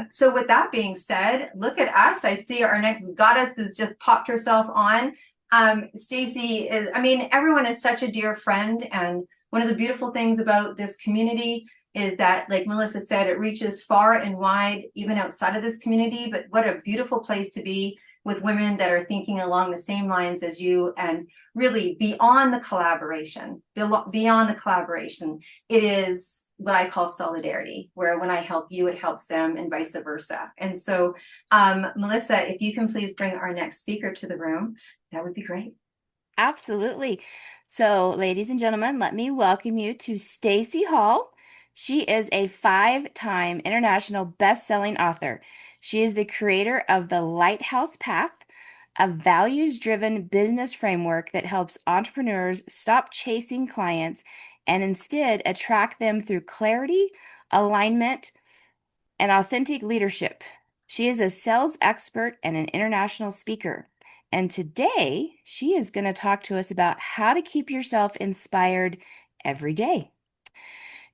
So with that being said, look at us. I see our next goddess has just popped herself on. Stacey is, I mean, everyone is such a dear friend. And one of the beautiful things about this community is that, like Melissa said, it reaches far and wide, even outside of this community. But what a beautiful place to be with women that are thinking along the same lines as you, and really beyond the collaboration, beyond the collaboration. It is what I call solidarity, where when I help you, it helps them, and vice versa. And so, Melissa, if you can please bring our next speaker to the room, that would be great. Absolutely. So, ladies and gentlemen, let me welcome you to Stacey Hall. She is a five-time international best-selling author. She is the creator of the Lighthouse Path, a values-driven business framework that helps entrepreneurs stop chasing clients and instead attract them through clarity, alignment, and authentic leadership. She is a sales expert and an international speaker. And today she is going to talk to us about how to keep yourself inspired every day.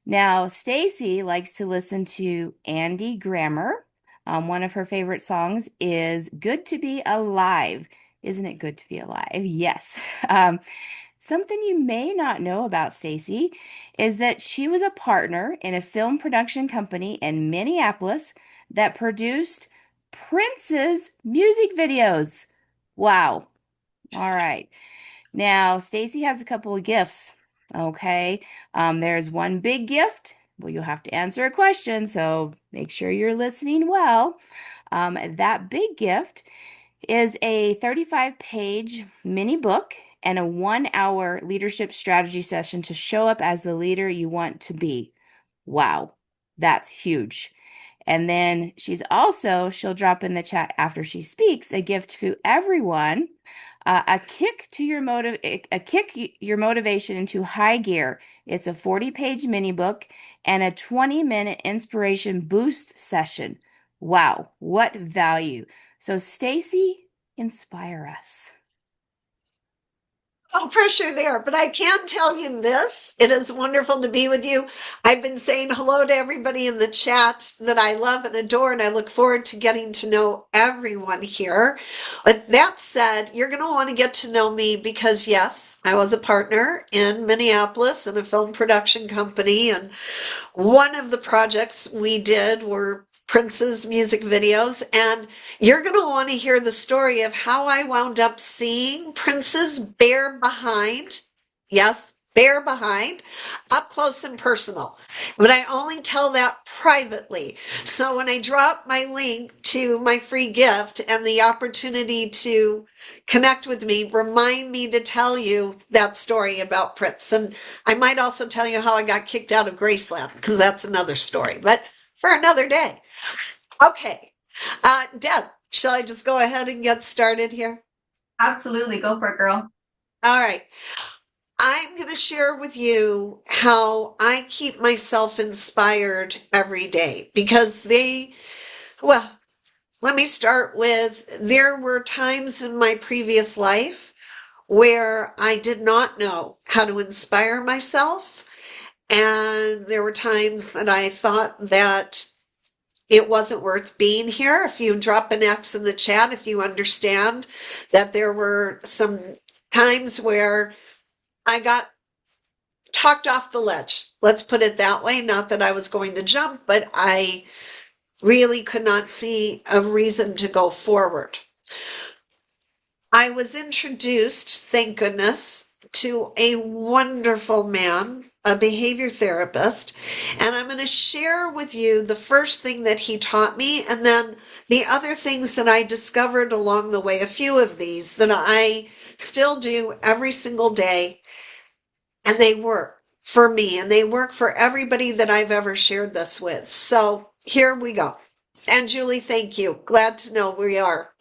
Now, Stacey likes to listen to Andy Grammer. One of her favorite songs is Good to Be Alive. Isn't it good to be alive? Yes. Something you may not know about Stacey is that she was a partner in a film production company in Minneapolis that produced Prince's music videos. Wow. All right. Now, Stacey has a couple of gifts. Okay. There's one big gift. Well, you'll have to answer a question, so make sure you're listening well. That big gift is a 35-page mini book and a 1-hour leadership strategy session to show up as the leader you want to be. Wow, that's huge. And then she'll drop in the chat after she speaks, a gift to everyone, a kick your motivation into high gear. It's a 40-page mini book and a 20-minute inspiration boost session. Wow, what value. So Stacey, inspire us. No pressure there, but I can tell you this. It is wonderful to be with you. I've been saying hello to everybody in the chat that I love and adore, and I look forward to getting to know everyone here. With that said, you're going to want to get to know me because, yes, I was a partner in Minneapolis in a film production company, and one of the projects we did were Prince's music videos, and you're going to want to hear the story of how I wound up seeing Prince's bare behind. Yes, bare behind, up close and personal. But I only tell that privately. So when I drop my link to my free gift and the opportunity to connect with me, remind me to tell you that story about Prince. And I might also tell you how I got kicked out of Graceland, because that's another story, but for another day. Okay. Deb, shall I just go ahead and get started here? Absolutely. Go for it, girl. All right. I'm going to share with you how I keep myself inspired every day because well, let me start with there were times in my previous life where I did not know how to inspire myself. And there were times that I thought that it wasn't worth being here. If you drop an X in the chat, if you understand that there were some times where I got talked off the ledge. Let's put it that way. Not that I was going to jump, but I really could not see a reason to go forward. I was introduced, thank goodness, to a wonderful man, a behavior therapist, and I'm going to share with you the first thing that he taught me and then the other things that I discovered along the way, a few of these that I still do every single day, and they work for me and they work for everybody that I've ever shared this with. So here we go. And Julie, thank you. Glad to know we are.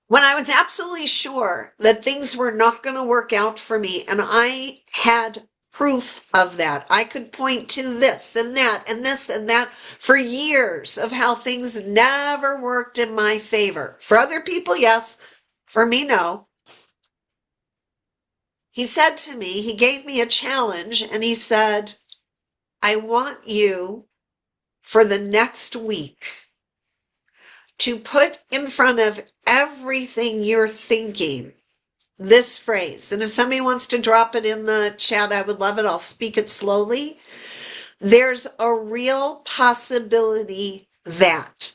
When I was absolutely sure that things were not going to work out for me, and I had proof of that, I could point to this and that and this and that for years of how things never worked in my favor. For other people, yes. For me, no. He said to me, he gave me a challenge, and he said, I want you for the next week to put in front of everything you're thinking this phrase. And if somebody wants to drop it in the chat, I would love it. I'll speak it slowly. There's a real possibility that.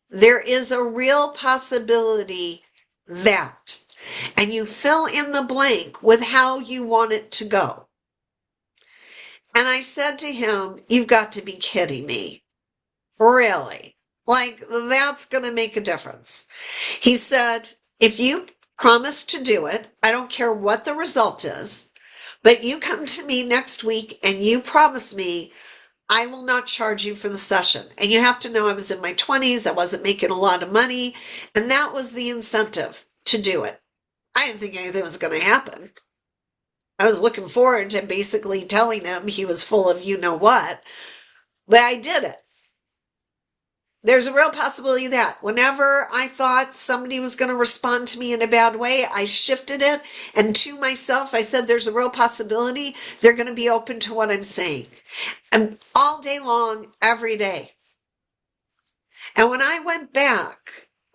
There is a real possibility that. And you fill in the blank with how you want it to go. And I said to him, you've got to be kidding me. Really? Like, that's going to make a difference. He said, if you promise to do it, I don't care what the result is, but you come to me next week and you promise me I will not charge you for the session. And you have to know I was in my 20s, I wasn't making a lot of money, and that was the incentive to do it. I didn't think anything was going to happen. I was looking forward to basically telling him he was full of you know what, but I did it. There's a real possibility that whenever I thought somebody was going to respond to me in a bad way, I shifted it. And to myself, I said, there's a real possibility they're going to be open to what I'm saying. And all day long, every day. And when I went back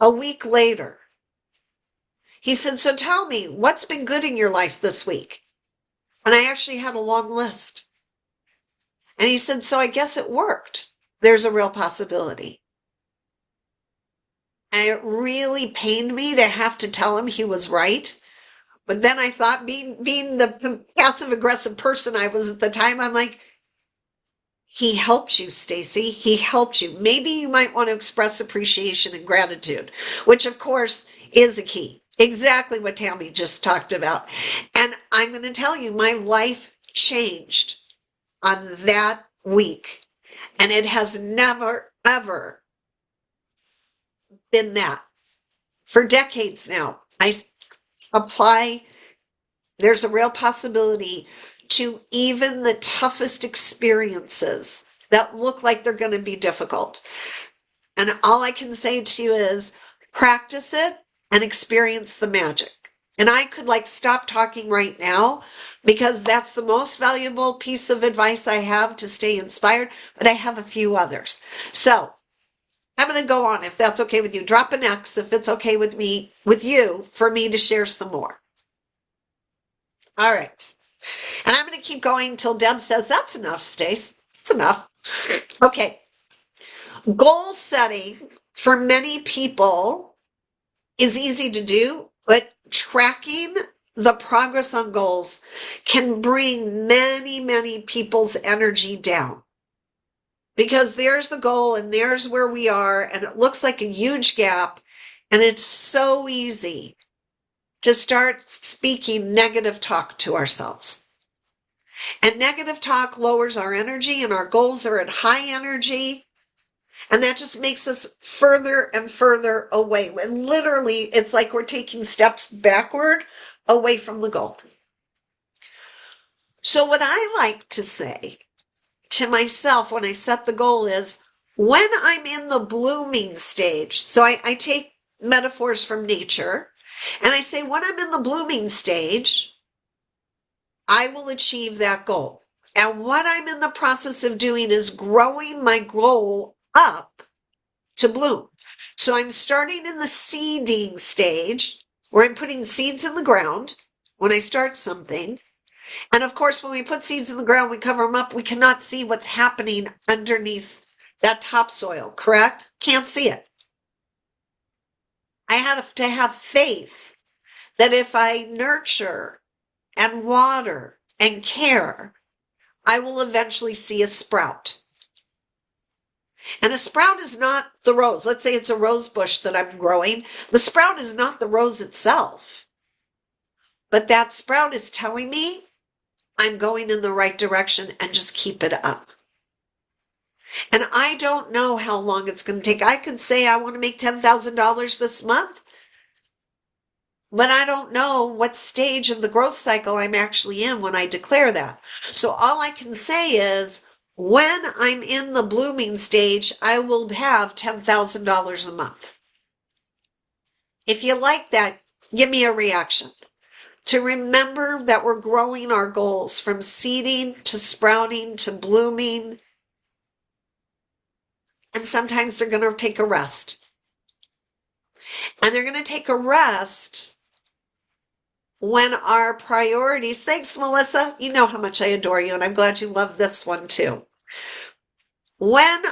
a week later, he said, so tell me, what's been good in your life this week? And I actually had a long list. And he said, so I guess it worked. There's a real possibility. And it really pained me to have to tell him he was right. But then I thought, being the passive-aggressive person I was at the time, I'm like, he helped you, Stacey. He helped you. Maybe you might want to express appreciation and gratitude, which, of course, is a key. Exactly what Tammy just talked about. And I'm going to tell you, my life changed on that week. And it has never, ever been that. For decades now, I apply, there's a real possibility to even the toughest experiences that look like they're going to be difficult. And all I can say to you is practice it and experience the magic. And I could stop talking right now because that's the most valuable piece of advice I have to stay inspired, but I have a few others. So I'm going to go on if that's okay with you. Drop an X if it's okay with you, for me to share some more. All right. And I'm going to keep going until Deb says, that's enough, Stace. That's enough. Okay. Goal setting for many people is easy to do, but tracking the progress on goals can bring many, many people's energy down. Because there's the goal and there's where we are, and it looks like a huge gap, and it's so easy to start speaking negative talk to ourselves. And negative talk lowers our energy, and our goals are at high energy, and that just makes us further and further away. And literally, it's like we're taking steps backward away from the goal. So what I like to say to myself when I set the goal is, when I'm in the blooming stage, so I take metaphors from nature, and I say, when I'm in the blooming stage, I will achieve that goal. And what I'm in the process of doing is growing my goal up to bloom. So I'm starting in the seeding stage, where I'm putting seeds in the ground when I start something. And of course, when we put seeds in the ground, we cover them up. We cannot see what's happening underneath that topsoil, correct? Can't see it. I have to have faith that if I nurture and water and care, I will eventually see a sprout. And a sprout is not the rose. Let's say it's a rose bush that I'm growing. The sprout is not the rose itself. But that sprout is telling me I'm going in the right direction, and just keep it up. And I don't know how long it's going to take. I could say I want to make $10,000 this month, but I don't know what stage of the growth cycle I'm actually in when I declare that. So all I can say is, when I'm in the blooming stage, I will have $10,000 a month. If you like that, give me a reaction. To remember that we're growing our goals from seeding to sprouting to blooming. and sometimes they're going to take a rest. And they're going to take a rest when our priorities, thanks, Melissa. You know how much I adore you, and I'm glad you love this one too. When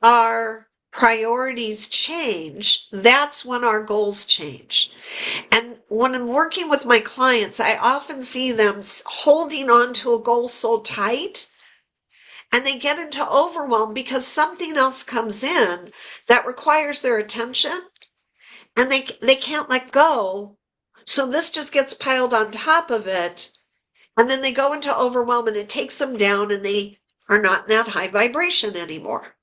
our priorities change, that's when our goals change. And when I'm working with my clients, I often see them holding on to a goal so tight, and they get into overwhelm because something else comes in that requires their attention, and they can't let go. So this just gets piled on top of it, and then they go into overwhelm, and it takes them down, and they are not in that high vibration anymore.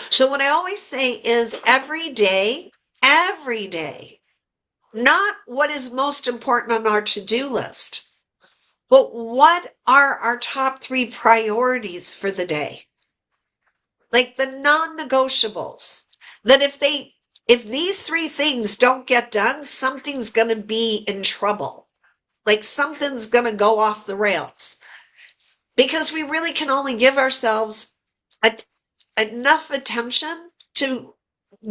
So what I always say is every day, not what is most important on our to-do list, but what are our top 3 priorities for the day? Like the non-negotiables. That if these 3 things don't get done, something's going to be in trouble. Like something's going to go off the rails. Because we really can only give ourselves enough attention to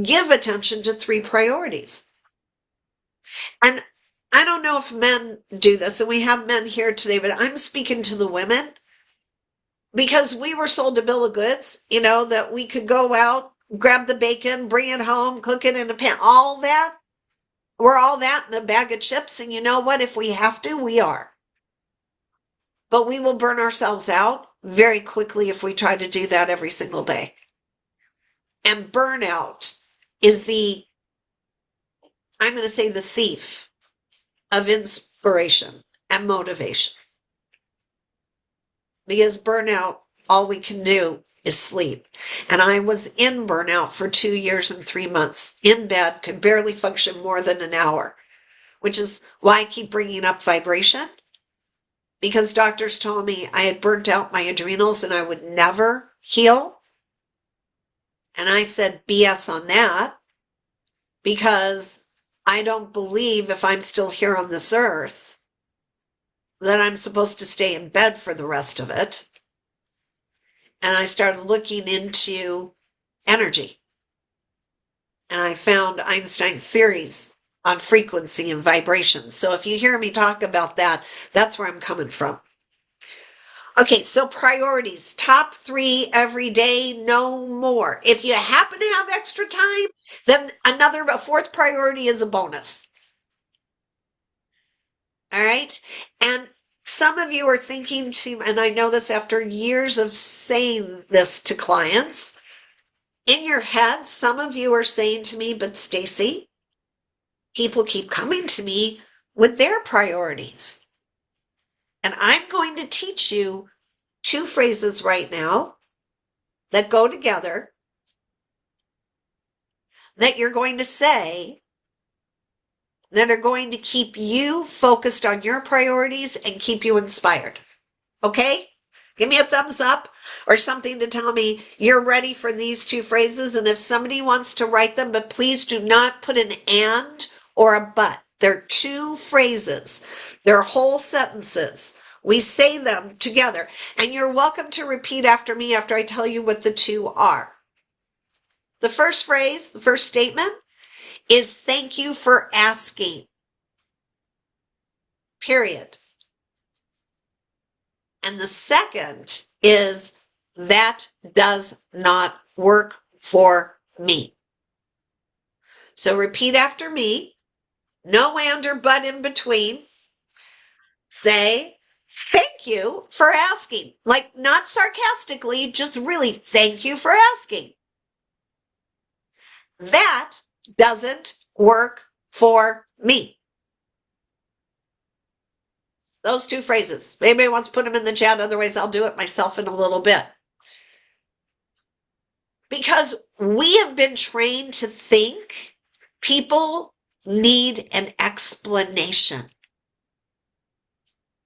give attention to 3 priorities. And I don't know if men do this, and we have men here today, but I'm speaking to the women because we were sold a bill of goods, that we could go out, grab the bacon, bring it home, cook it in a pan, all that. We're all that in a bag of chips, and you know what? If we have to, we are. But we will burn ourselves out very quickly if we try to do that every single day. And burnout is I'm going to say the thief of inspiration and motivation. Because burnout, all we can do is sleep. And I was in burnout for 2 years and 3 months, in bed, could barely function more than an hour, which is why I keep bringing up vibration. Because doctors told me I had burnt out my adrenals and I would never heal. And I said BS on that, because I don't believe if I'm still here on this earth that I'm supposed to stay in bed for the rest of it. And I started looking into energy. And I found Einstein's theories on frequency and vibration. So if you hear me talk about that, that's where I'm coming from. Okay, so priorities, top 3 every day, no more. If you happen to have extra time, then a 4th priority is a bonus. All right? And some of you are thinking and I know this after years of saying this to clients, in your head, some of you are saying to me, but Stacey, people keep coming to me with their priorities. And I'm going to teach you 2 phrases right now that go together that you're going to say that are going to keep you focused on your priorities and keep you inspired. Okay? Give me a thumbs up or something to tell me you're ready for these 2 phrases. And if somebody wants to write them, but please do not put an and or a but. They're 2 phrases. They're whole sentences. We say them together. And you're welcome to repeat after me after I tell you what the 2 are. The first phrase, the first statement is thank you for asking. Period. And the second is that does not work for me. So repeat after me. No and or but in between. Say, thank you for asking. Like, not sarcastically, just really thank you for asking. That doesn't work for me. Those 2 phrases. If anybody wants to put them in the chat, otherwise I'll do it myself in a little bit. Because we have been trained to think people need an explanation.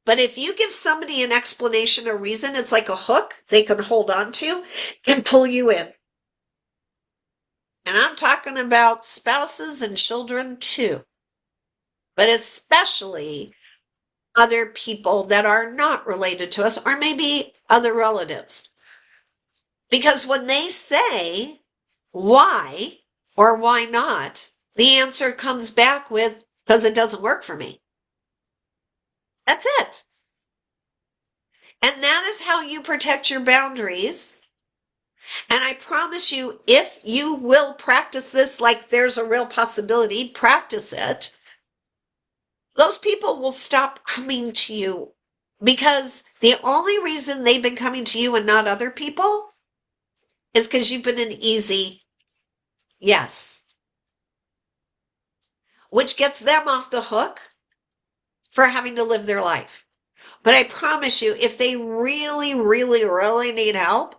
But if you give somebody an explanation or reason, it's like a hook they can hold on to and pull you in. And I'm talking about spouses and children too, but especially other people that are not related to us, or maybe other relatives. Because when they say why or why not, the answer comes back with, because it doesn't work for me. That's it. And that is how you protect your boundaries. And I promise you, if you will practice this like there's a real possibility, practice it, those people will stop coming to you, because the only reason they've been coming to you and not other people is because you've been an easy yes, which gets them off the hook for having to live their life. But I promise you, if they really, really, really need help,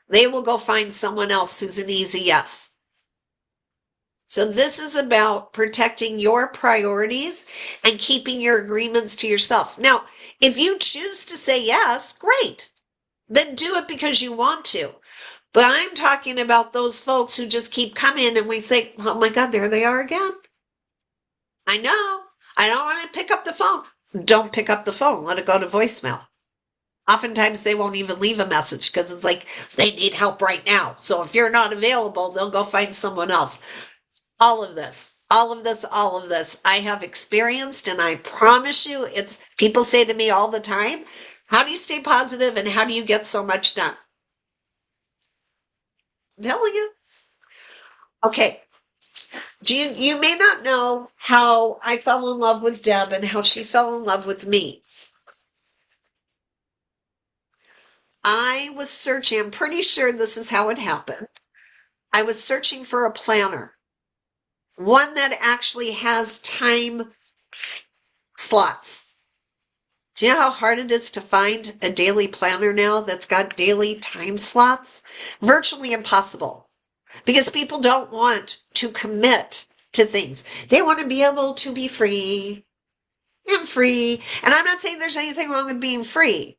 they will go find someone else who's an easy yes. So this is about protecting your priorities and keeping your agreements to yourself. Now, if you choose to say yes, great. Then do it because you want to. But I'm talking about those folks who just keep coming and we think, oh my God, there they are again. I know. I don't want to pick up the phone. Don't pick up the phone. Let it go to voicemail. Oftentimes they won't even leave a message because it's like they need help right now. So if you're not available, they'll go find someone else. All of this I have experienced, and I promise you, it's people say to me all the time, how do you stay positive and how do you get so much done? I'm telling you. Okay. You may not know how I fell in love with Deb and how she fell in love with me. I was searching, I'm pretty sure this is how it happened. I was searching for a planner, one that actually has time slots. Do you know how hard it is to find a daily planner now that's got daily time slots? Virtually impossible, because people don't want to commit to things. They want to be able to be free and free. And I'm not saying there's anything wrong with being free,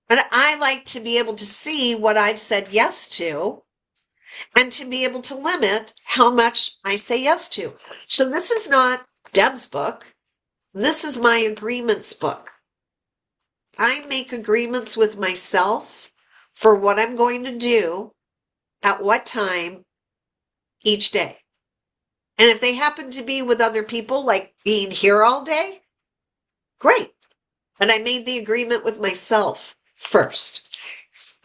but I like to be able to see what I've said yes to and to be able to limit how much I say yes to. So this is not Deb's book. This is my agreements book. I make agreements with myself for what I'm going to do at what time each day. And if they happen to be with other people, like being here all day, great. But I made the agreement with myself first.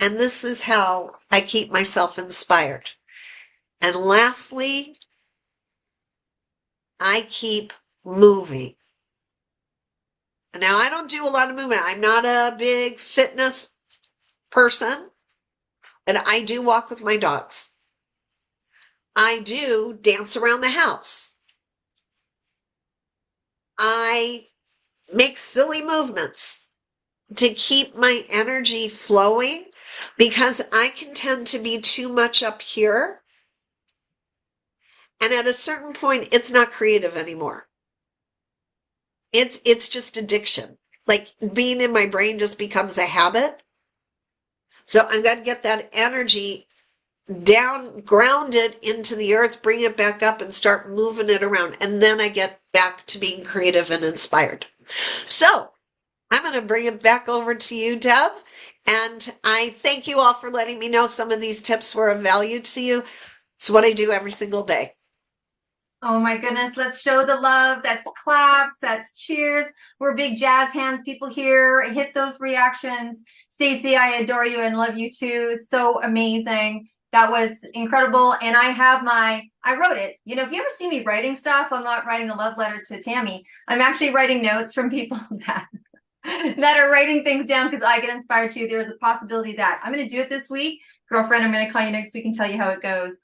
And this is how I keep myself inspired. And lastly, I keep moving. Now, I don't do a lot of movement. I'm not a big fitness person, and I do walk with my dogs. I do dance around the house. I make silly movements to keep my energy flowing, because I can tend to be too much up here. And at a certain point, it's not creative anymore. It's just addiction. Like being in my brain just becomes a habit. So I've got to get that energy down, ground it into the earth, bring it back up and start moving it around. And then I get back to being creative and inspired. So I'm going to bring it back over to you, Deb. And I thank you all for letting me know some of these tips were of value to you. It's what I do every single day. Oh my goodness, let's show the love. That's claps, that's cheers. We're big jazz hands people here. Hit those reactions. Stacey, I adore you and love you too. So amazing. That was incredible. And I wrote it. You know, if you ever see me writing stuff, I'm not writing a love letter to Tammy. I'm actually writing notes from people that are writing things down because I get inspired too. There's a possibility that I'm going to do it this week. Girlfriend, I'm going to call you next week and tell you how it goes.